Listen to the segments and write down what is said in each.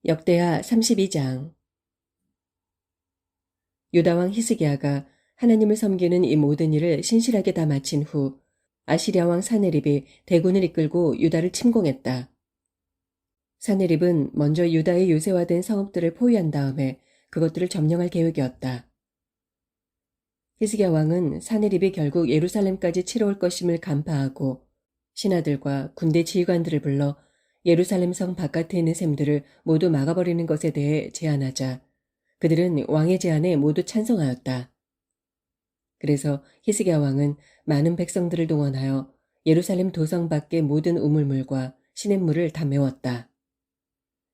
역대하 32장. 유다왕 히스기야가 하나님을 섬기는 이 모든 일을 신실하게 다 마친 후 아시리아 왕 사네립이 대군을 이끌고 유다를 침공했다. 사네립은 먼저 유다의 요새화된 성읍들을 포위한 다음에 그것들을 점령할 계획이었다. 히스기야 왕은 사네립이 결국 예루살렘까지 치러올 것임을 간파하고 신하들과 군대 지휘관들을 불러 예루살렘 성 바깥에 있는 샘들을 모두 막아버리는 것에 대해 제안하자 그들은 왕의 제안에 모두 찬성하였다. 그래서 히스기야 왕은 많은 백성들을 동원하여 예루살렘 도성 밖의 모든 우물물과 시냇물을 다 메웠다.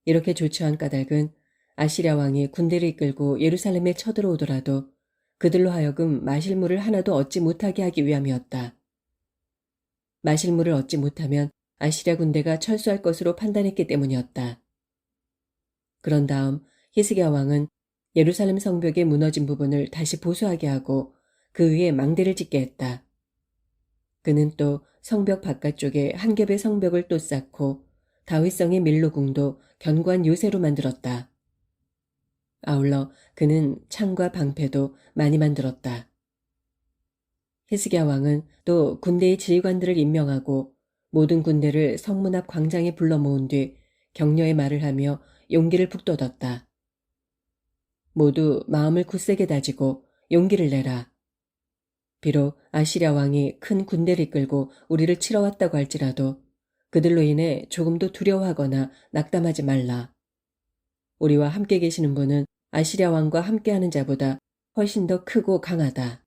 이렇게 조처한 까닭은 아시리아 왕이 군대를 이끌고 예루살렘에 쳐들어오더라도 그들로 하여금 마실 물을 하나도 얻지 못하게 하기 위함이었다. 마실 물을 얻지 못하면 아시리아 군대가 철수할 것으로 판단했기 때문이었다. 그런 다음 히스기야 왕은 예루살렘 성벽의 무너진 부분을 다시 보수하게 하고 그 위에 망대를 짓게 했다. 그는 또 성벽 바깥쪽에 한 겹의 성벽을 또 쌓고 다윗성의 밀로궁도 견고한 요새로 만들었다. 아울러 그는 창과 방패도 많이 만들었다. 히스기야 왕은 또 군대의 지휘관들을 임명하고 모든 군대를 성문 앞 광장에 불러 모은 뒤 격려의 말을 하며 용기를 북돋웠다. 모두 마음을 굳세게 다지고 용기를 내라. 비록 아시리아 왕이 큰 군대를 이끌고 우리를 치러 왔다고 할지라도 그들로 인해 조금도 두려워하거나 낙담하지 말라. 우리와 함께 계시는 분은 아시리아 왕과 함께하는 자보다 훨씬 더 크고 강하다.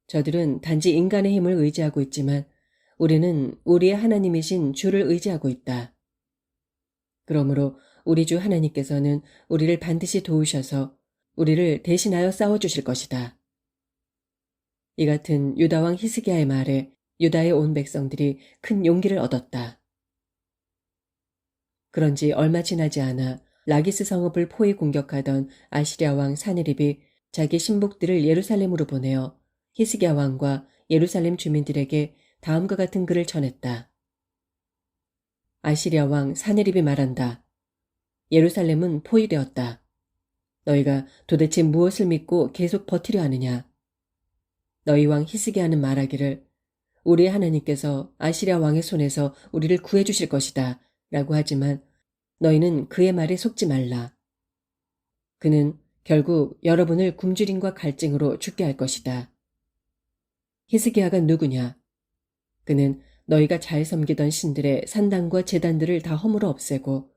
저들은 단지 인간의 힘을 의지하고 있지만 우리는 우리의 하나님이신 주를 의지하고 있다. 그러므로 우리 주 하나님께서는 우리를 반드시 도우셔서 우리를 대신하여 싸워주실 것이다. 이 같은 유다 왕 히스기야의 말에 유다의 온 백성들이 큰 용기를 얻었다. 그런지 얼마 지나지 않아 라기스 성읍을 포위 공격하던 아시리아 왕 사네립이 자기 신복들을 예루살렘으로 보내어 히스기야 왕과 예루살렘 주민들에게 다음과 같은 글을 전했다. 아시리아 왕 사네립이 말한다. 예루살렘은 포위되었다. 너희가 도대체 무엇을 믿고 계속 버티려 하느냐? 너희 왕 히스기야는 말하기를 우리의 하나님께서 아시리아 왕의 손에서 우리를 구해주실 것이다 라고 하지만 너희는 그의 말에 속지 말라. 그는 결국 여러분을 굶주림과 갈증으로 죽게 할 것이다. 히스기야가 누구냐? 그는 너희가 잘 섬기던 신들의 산당과 제단들을 다 허물어 없애고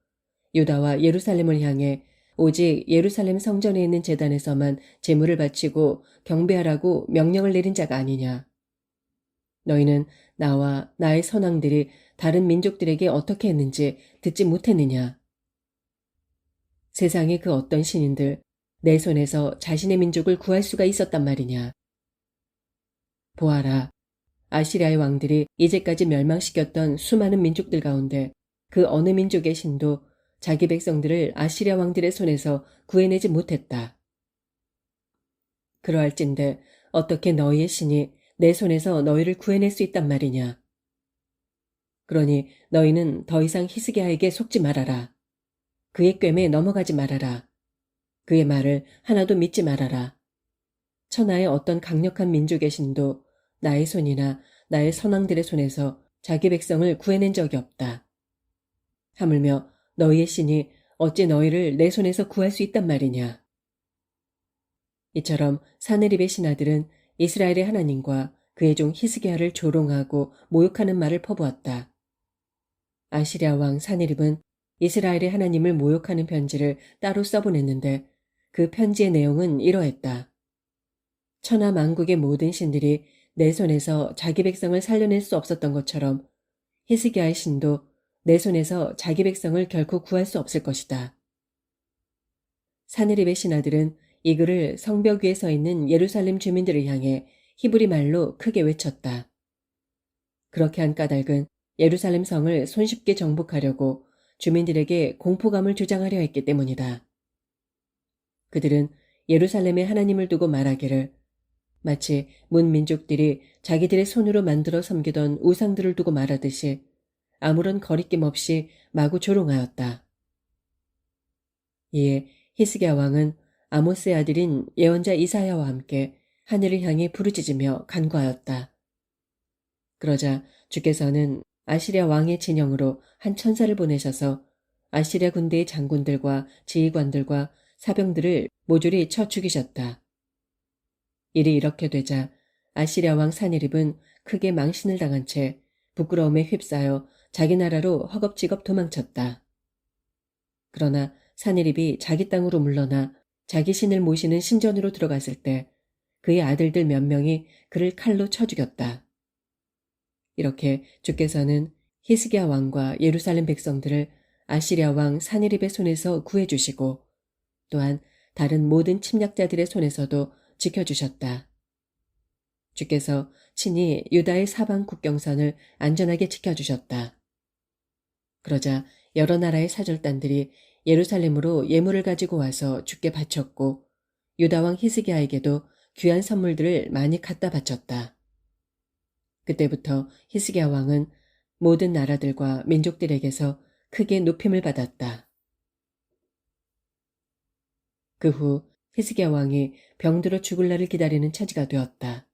유다와 예루살렘을 향해 오직 예루살렘 성전에 있는 제단에서만 제물을 바치고 경배하라고 명령을 내린 자가 아니냐. 너희는 나와 나의 선왕들이 다른 민족들에게 어떻게 했는지 듣지 못했느냐. 세상의 그 어떤 신인들 내 손에서 자신의 민족을 구할 수가 있었단 말이냐. 보아라. 아시리아의 왕들이 이제까지 멸망시켰던 수많은 민족들 가운데 그 어느 민족의 신도 자기 백성들을 아시리아 왕들의 손에서 구해내지 못했다. 그러할진대 어떻게 너희의 신이 내 손에서 너희를 구해낼 수 있단 말이냐. 그러니 너희는 더 이상 히스기야에게 속지 말아라. 그의 꿰매에 넘어가지 말아라. 그의 말을 하나도 믿지 말아라. 천하의 어떤 강력한 민족의 신도 나의 손이나 나의 선왕들의 손에서 자기 백성을 구해낸 적이 없다. 하물며 너희의 신이 어찌 너희를 내 손에서 구할 수 있단 말이냐. 이처럼 사네립의 신하들은 이스라엘의 하나님과 그의 종 히스기야를 조롱하고 모욕하는 말을 퍼부었다. 아시리아 왕 사네립은 이스라엘의 하나님을 모욕하는 편지를 따로 써보냈는데 그 편지의 내용은 이러했다. 천하 만국의 모든 신들이 내 손에서 자기 백성을 살려낼 수 없었던 것처럼 히스기야의 신도 내 손에서 자기 백성을 결코 구할 수 없을 것이다. 사네립의 신하들은 이 글을 성벽 위에 서 있는 예루살렘 주민들을 향해 히브리 말로 크게 외쳤다. 그렇게 한 까닭은 예루살렘 성을 손쉽게 정복하려고 주민들에게 공포감을 주장하려 했기 때문이다. 그들은 예루살렘의 하나님을 두고 말하기를 마치 문민족들이 자기들의 손으로 만들어 섬기던 우상들을 두고 말하듯이 아무런 거리낌 없이 마구 조롱하였다. 이에 히스기야 왕은 아모스의 아들인 예언자 이사야와 함께 하늘을 향해 부르짖으며 간구하였다. 그러자 주께서는 아시리아 왕의 진영으로 한 천사를 보내셔서 아시리아 군대의 장군들과 지휘관들과 사병들을 모조리 쳐 죽이셨다. 일이 이렇게 되자 아시리아 왕 사니립은 크게 망신을 당한 채 부끄러움에 휩싸여 자기 나라로 허겁지겁 도망쳤다. 그러나 사니립이 자기 땅으로 물러나 자기 신을 모시는 신전으로 들어갔을 때 그의 아들들 몇 명이 그를 칼로 쳐 죽였다. 이렇게 주께서는 히스기야 왕과 예루살렘 백성들을 아시리아 왕 사니립의 손에서 구해주시고 또한 다른 모든 침략자들의 손에서도 지켜주셨다. 주께서 친히 유다의 사방 국경선을 안전하게 지켜주셨다. 그러자 여러 나라의 사절단들이 예루살렘으로 예물을 가지고 와서 주께 바쳤고 유다 왕 히스기야에게도 귀한 선물들을 많이 갖다 바쳤다. 그때부터 히스기야 왕은 모든 나라들과 민족들에게서 크게 높임을 받았다. 그 후 히스기야 왕이 병들어 죽을 날을 기다리는 처지가 되었다.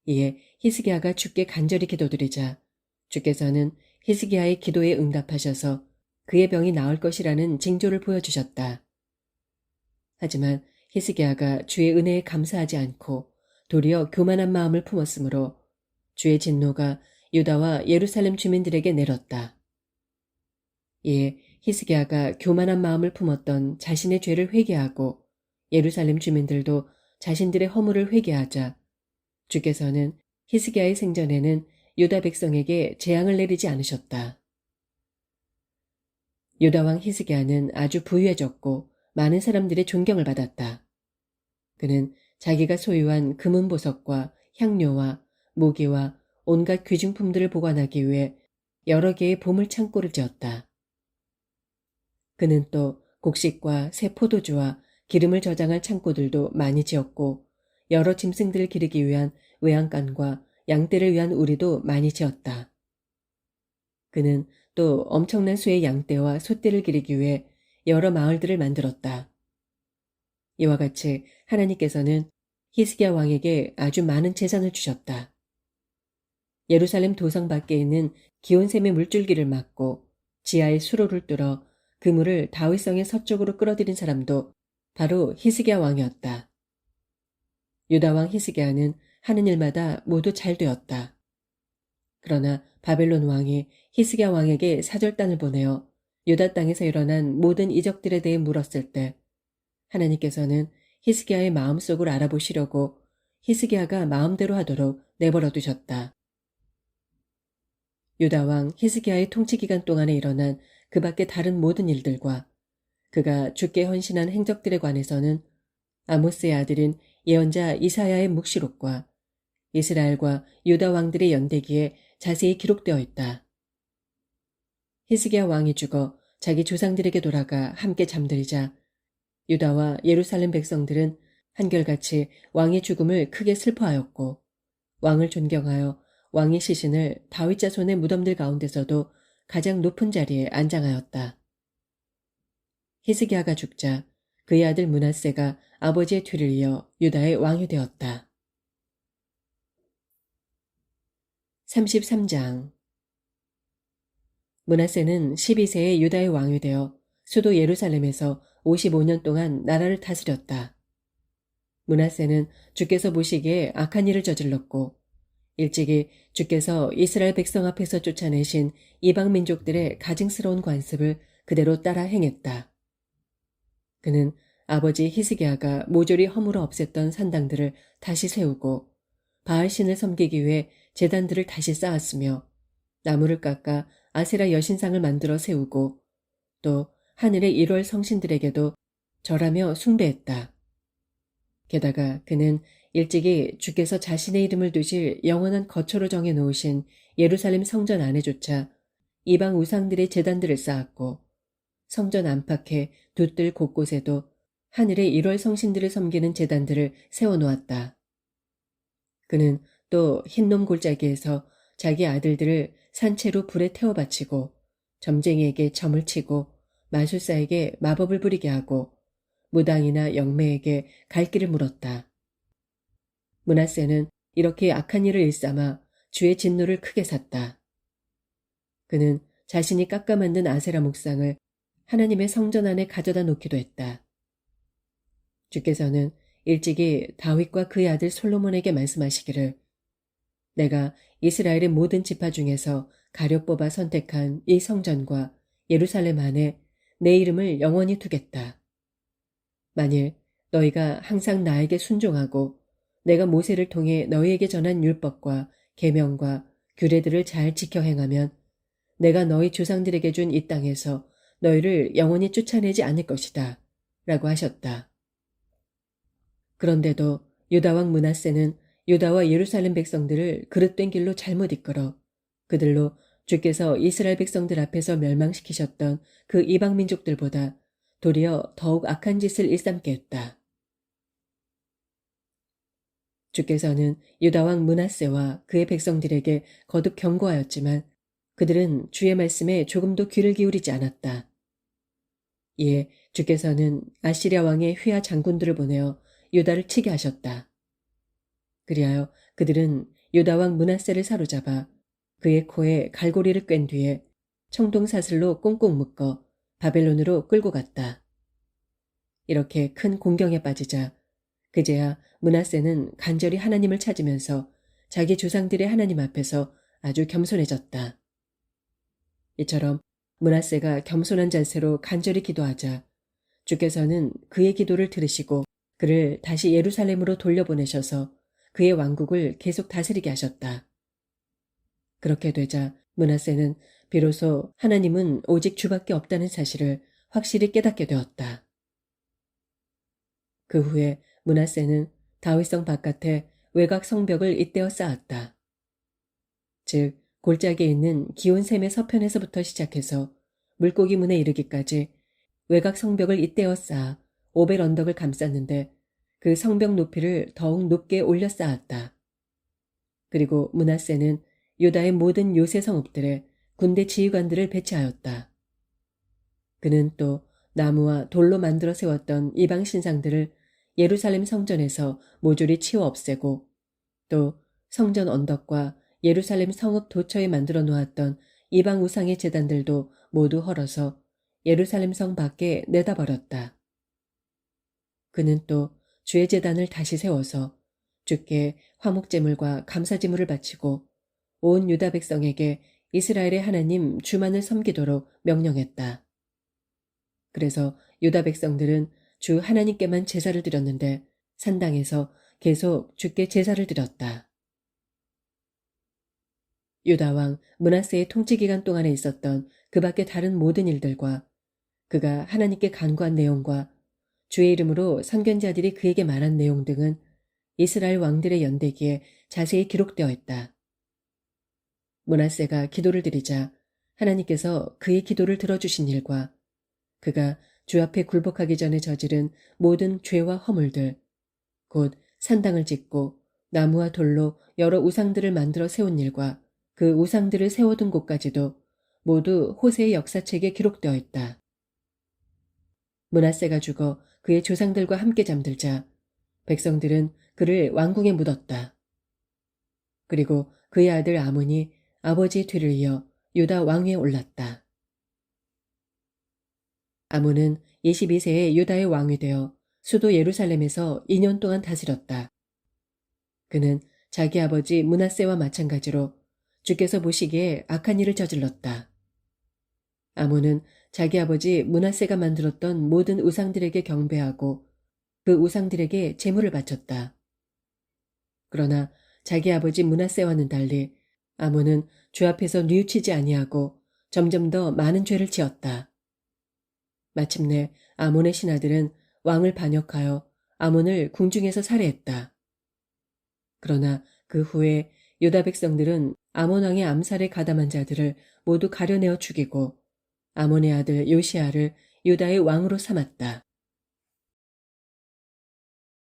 이에 히스기야가 주께 간절히 기도드리자 주께서는 히스기야의 기도에 응답하셔서 그의 병이 나을 것이라는 징조를 보여주셨다. 하지만 히스기야가 주의 은혜에 감사하지 않고 도리어 교만한 마음을 품었으므로 주의 진노가 유다와 예루살렘 주민들에게 내렸다. 이에 히스기야가 교만한 마음을 품었던 자신의 죄를 회개하고 예루살렘 주민들도 자신들의 허물을 회개하자 주께서는 히스기야의 생전에는 유다 백성에게 재앙을 내리지 않으셨다. 유다 왕 히스기야는 아주 부유해졌고 많은 사람들의 존경을 받았다. 그는 자기가 소유한 금은 보석과 향료와 모기와 온갖 귀중품들을 보관하기 위해 여러 개의 보물 창고를 지었다. 그는 또 곡식과 새 포도주와 기름을 저장할 창고들도 많이 지었고 여러 짐승들을 기르기 위한 외양간과 양떼를 위한 우리도 많이 지었다. 그는 또 엄청난 수의 양떼와 소떼를 기르기 위해 여러 마을들을 만들었다. 이와 같이 하나님께서는 히스기야 왕에게 아주 많은 재산을 주셨다. 예루살렘 도성 밖에 있는 기온샘의 물줄기를 막고 지하의 수로를 뚫어 그 물을 다윗성의 서쪽으로 끌어들인 사람도 바로 히스기야 왕이었다. 유다 왕 히스기야는 하는 일마다 모두 잘 되었다. 그러나 바벨론 왕이 히스기야 왕에게 사절단을 보내어 유다 땅에서 일어난 모든 이적들에 대해 물었을 때 하나님께서는 히스기야의 마음속을 알아보시려고 히스기야가 마음대로 하도록 내버려 두셨다. 유다 왕 히스기야의 통치 기간 동안에 일어난 그 밖의 다른 모든 일들과 그가 주께 헌신한 행적들에 관해서는 아모스의 아들인 예언자 이사야의 묵시록과 이스라엘과 유다 왕들의 연대기에 자세히 기록되어 있다. 히스기야 왕이 죽어 자기 조상들에게 돌아가 함께 잠들자 유다와 예루살렘 백성들은 한결같이 왕의 죽음을 크게 슬퍼하였고 왕을 존경하여 왕의 시신을 다윗 자손의 무덤들 가운데서도 가장 높은 자리에 안장하였다. 히스기야가 죽자 그의 아들 므낫세가 아버지의 뒤를 이어 유다의 왕이 되었다. 33장 므낫세는 12세에 유다의 왕이 되어 수도 예루살렘에서 55년 동안 나라를 다스렸다. 므낫세는 주께서 보시기에 악한 일을 저질렀고 일찍이 주께서 이스라엘 백성 앞에서 쫓아내신 이방 민족들의 가증스러운 관습을 그대로 따라 행했다. 그는 아버지 히스기야가 모조리 허물어 없앴던 산당들을 다시 세우고 바알신을 섬기기 위해 제단들을 다시 쌓았으며 나무를 깎아 아세라 여신상을 만들어 세우고 또 하늘의 1월 성신들에게도 절하며 숭배했다. 게다가 그는 일찍이 주께서 자신의 이름을 두실 영원한 거처로 정해 놓으신 예루살렘 성전 안에조차 이방 우상들의 제단들을 쌓았고 성전 안팎의 돛들 곳곳에도 하늘의 1월 성신들을 섬기는 제단들을 세워놓았다. 그는 또 흰놈 골짜기에서 자기 아들들을 산채로 불에 태워 바치고 점쟁이에게 점을 치고 마술사에게 마법을 부리게 하고 무당이나 영매에게 갈 길을 물었다. 므낫세는 이렇게 악한 일을 일삼아 주의 진노를 크게 샀다. 그는 자신이 깎아 만든 아세라 목상을 하나님의 성전 안에 가져다 놓기도 했다. 주께서는 일찍이 다윗과 그의 아들 솔로몬에게 말씀하시기를 내가 이스라엘의 모든 지파 중에서 가려 뽑아 선택한 이 성전과 예루살렘 안에 내 이름을 영원히 두겠다. 만일 너희가 항상 나에게 순종하고 내가 모세를 통해 너희에게 전한 율법과 계명과 규례들을 잘 지켜 행하면 내가 너희 조상들에게 준 이 땅에서 너희를 영원히 쫓아내지 않을 것이다. 라고 하셨다. 그런데도 유다왕 므낫세는 유다와 예루살렘 백성들을 그릇된 길로 잘못 이끌어 그들로 주께서 이스라엘 백성들 앞에서 멸망시키셨던 그 이방 민족들보다 도리어 더욱 악한 짓을 일삼게 했다. 주께서는 유다왕 므낫세와 그의 백성들에게 거듭 경고하였지만 그들은 주의 말씀에 조금도 귀를 기울이지 않았다. 이에 주께서는 아시리아 왕의 휘하 장군들을 보내어 유다를 치게 하셨다. 그리하여 그들은 유다 왕 므낫세를 사로잡아 그의 코에 갈고리를 꿰n 뒤에 청동사슬로 꽁꽁 묶어 바벨론으로 끌고 갔다. 이렇게 큰 공경에 빠지자 그제야 므낫세는 간절히 하나님을 찾으면서 자기 조상들의 하나님 앞에서 아주 겸손해졌다. 이처럼 므낫세가 겸손한 자세로 간절히 기도하자 주께서는 그의 기도를 들으시고 그를 다시 예루살렘으로 돌려보내셔서 그의 왕국을 계속 다스리게 하셨다. 그렇게 되자 므낫세는 비로소 하나님은 오직 주밖에 없다는 사실을 확실히 깨닫게 되었다. 그 후에 므낫세는 다윗성 바깥에 외곽 성벽을 잇대어 쌓았다. 즉 골짜기에 있는 기온샘의 서편에서부터 시작해서 물고기 문에 이르기까지 외곽 성벽을 잇대어 쌓아 오벨 언덕을 감쌌는데 그 성벽 높이를 더욱 높게 올려 쌓았다. 그리고 므낫세는 유다의 모든 요새 성읍들에 군대 지휘관들을 배치하였다. 그는 또 나무와 돌로 만들어 세웠던 이방 신상들을 예루살렘 성전에서 모조리 치워 없애고 또 성전 언덕과 예루살렘 성읍 도처에 만들어 놓았던 이방 우상의 제단들도 모두 헐어서 예루살렘 성 밖에 내다버렸다. 그는 또 주의 제단을 다시 세워서 주께 화목제물과 감사제물을 바치고 온 유다 백성에게 이스라엘의 하나님 주만을 섬기도록 명령했다. 그래서 유다 백성들은 주 하나님께만 제사를 드렸는데 산당에서 계속 주께 제사를 드렸다. 유다 왕 므낫세의 통치 기간 동안에 있었던 그 밖의 다른 모든 일들과 그가 하나님께 간구한 내용과 주의 이름으로 선견자들이 그에게 말한 내용 등은 이스라엘 왕들의 연대기에 자세히 기록되어 있다. 므낫세가 기도를 드리자 하나님께서 그의 기도를 들어주신 일과 그가 주 앞에 굴복하기 전에 저지른 모든 죄와 허물들, 곧 산당을 짓고 나무와 돌로 여러 우상들을 만들어 세운 일과 그 우상들을 세워둔 곳까지도 모두 호세의 역사책에 기록되어 있다. 므낫세가 죽어 그의 조상들과 함께 잠들자 백성들은 그를 왕궁에 묻었다. 그리고 그의 아들 아몬이 아버지의 뒤를 이어 유다 왕위에 올랐다. 아몬은 22세에 유다의 왕이 되어 수도 예루살렘에서 2년 동안 다스렸다. 그는 자기 아버지 므낫세와 마찬가지로 주께서 보시기에 악한 일을 저질렀다. 아몬은 자기 아버지 므낫세가 만들었던 모든 우상들에게 경배하고 그 우상들에게 제물을 바쳤다. 그러나 자기 아버지 므낫세와는 달리 아몬은 주 앞에서 뉘우치지 아니하고 점점 더 많은 죄를 지었다. 마침내 아몬의 신하들은 왕을 반역하여 아몬을 궁중에서 살해했다. 그러나 그 후에 유다 백성들은 아몬 왕의 암살에 가담한 자들을 모두 가려내어 죽이고 아몬의 아들 요시아를 유다의 왕으로 삼았다.